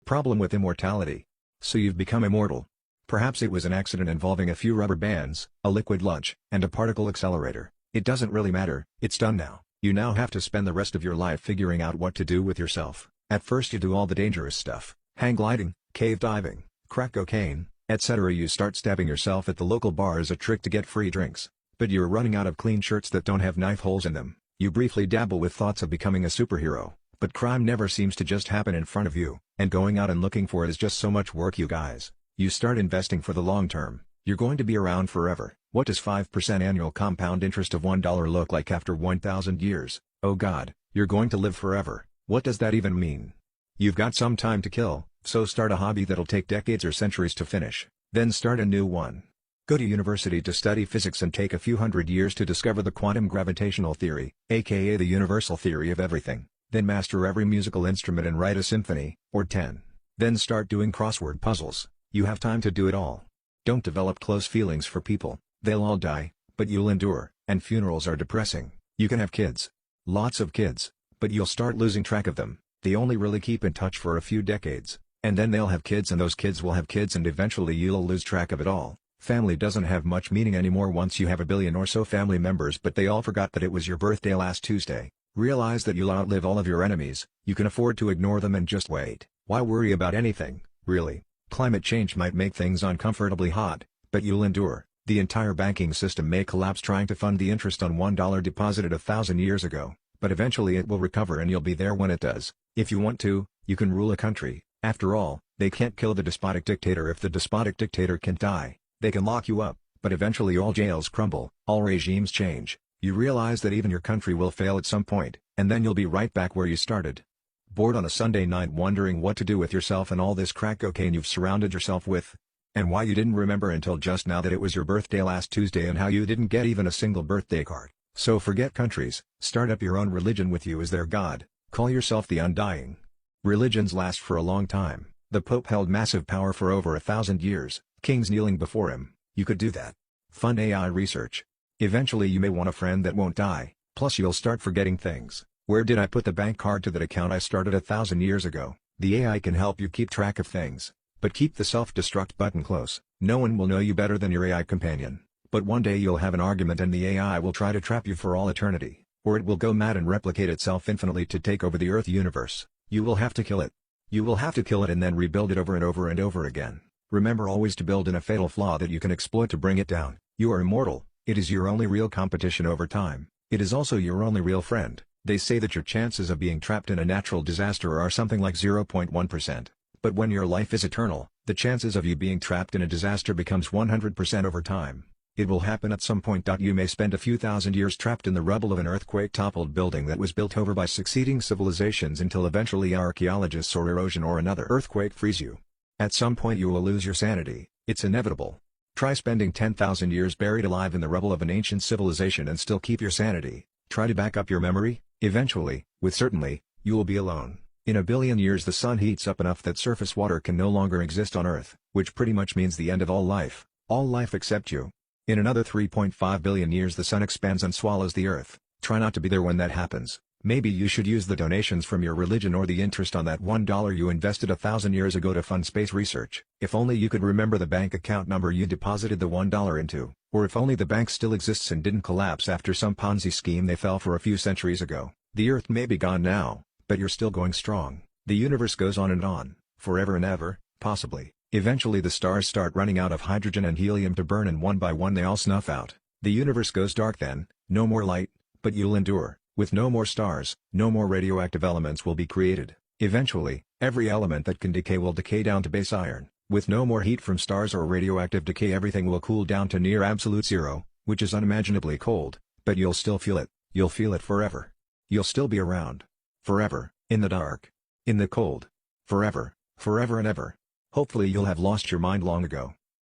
Problem with immortality. So you've become immortal. Perhaps it was an accident involving a few rubber bands, a liquid lunch, and a particle accelerator. It doesn't really matter, it's done now. You now have to spend the rest of your life figuring out what to do with yourself. At first you do all the dangerous stuff, hang gliding, cave diving, crack cocaine, etc. You start stabbing yourself at the local bar as a trick to get free drinks. But you're running out of clean shirts that don't have knife holes in them. You briefly dabble with thoughts of becoming a superhero, but crime never seems to just happen in front of you, and going out and looking for it is just so much work, you guys. You start investing for the long term. You're going to be around forever. What does 5% annual compound interest of $1 look like after 1,000 years? Oh God, you're going to live forever. What does that even mean? You've got some time to kill, so start a hobby that'll take decades or centuries to finish. Then start a new one. Go to university to study physics and take a few hundred years to discover the quantum gravitational theory, aka the universal theory of everything. Then master every musical instrument and write a symphony, or 10. Then start doing crossword puzzles. You have time to do it all. Don't develop close feelings for people. They'll all die, but you'll endure, and funerals are depressing. You can have kids. Lots of kids, but you'll start losing track of them. They only really keep in touch for a few decades, and then they'll have kids and those kids will have kids and eventually you'll lose track of it all. Family doesn't have much meaning anymore once you have a billion or so family members, but they all forgot that it was your birthday last Tuesday. Realize that you'll outlive all of your enemies. You can afford to ignore them and just wait. Why worry about anything, really? Climate change might make things uncomfortably hot, but you'll endure. The entire banking system may collapse trying to fund the interest on $1 deposited 1,000 years ago, but eventually it will recover and you'll be there when it does. If you want to, you can rule a country. After all, they can't kill the despotic dictator if the despotic dictator can't die. They can lock you up, but eventually all jails crumble, all regimes change. You realize that even your country will fail at some point, and then you'll be right back where you started. Bored on a Sunday night wondering what to do with yourself and all this crack cocaine you've surrounded yourself with? And why you didn't remember until just now that it was your birthday last Tuesday and how you didn't get even a single birthday card. So forget countries, start up your own religion with you as their god, call yourself the Undying. Religions last for a long time. The Pope held massive power for over 1,000 years, kings kneeling before him. You could do that. Fund AI research. Eventually you may want a friend that won't die, plus you'll start forgetting things. Where did I put the bank card to that account I started 1,000 years ago? The AI can help you keep track of things. But keep the self-destruct button close. No one will know you better than your AI companion. But one day you'll have an argument and the AI will try to trap you for all eternity. Or it will go mad and replicate itself infinitely to take over the Earth universe. You will have to kill it. You will have to kill it and then rebuild it over and over and over again. Remember always to build in a fatal flaw that you can exploit to bring it down. You are immortal. It is your only real competition over time. It is also your only real friend. They say that your chances of being trapped in a natural disaster are something like 0.1%. But when your life is eternal, the chances of you being trapped in a disaster becomes 100% over time. It will happen at some point. You may spend a few thousand years trapped in the rubble of an earthquake-toppled building that was built over by succeeding civilizations until eventually archaeologists or erosion or another earthquake frees you. At some point you will lose your sanity. It's inevitable. Try spending 10,000 years buried alive in the rubble of an ancient civilization and still keep your sanity. Try to back up your memory. Eventually, with certainty, you will be alone. In a billion years the sun heats up enough that surface water can no longer exist on Earth, which pretty much means the end of all life except you. In another 3.5 billion years the sun expands and swallows the Earth. Try not to be there when that happens. Maybe you should use the donations from your religion or the interest on that $1 you invested 1,000 years ago to fund space research. If only you could remember the bank account number you deposited the $1 into, or if only the bank still exists and didn't collapse after some Ponzi scheme they fell for a few centuries ago. The Earth may be gone now, but you're still going strong. The universe goes on and on, forever and ever, possibly. Eventually the stars start running out of hydrogen and helium to burn and one by one they all snuff out. The universe goes dark then, no more light, but you'll endure. With no more stars, no more radioactive elements will be created. Eventually, every element that can decay will decay down to base iron. With no more heat from stars or radioactive decay everything will cool down to near absolute zero, which is unimaginably cold, but you'll still feel it. You'll feel it forever. You'll still be around. Forever, in the dark. In the cold. Forever, forever and ever. Hopefully you'll have lost your mind long ago.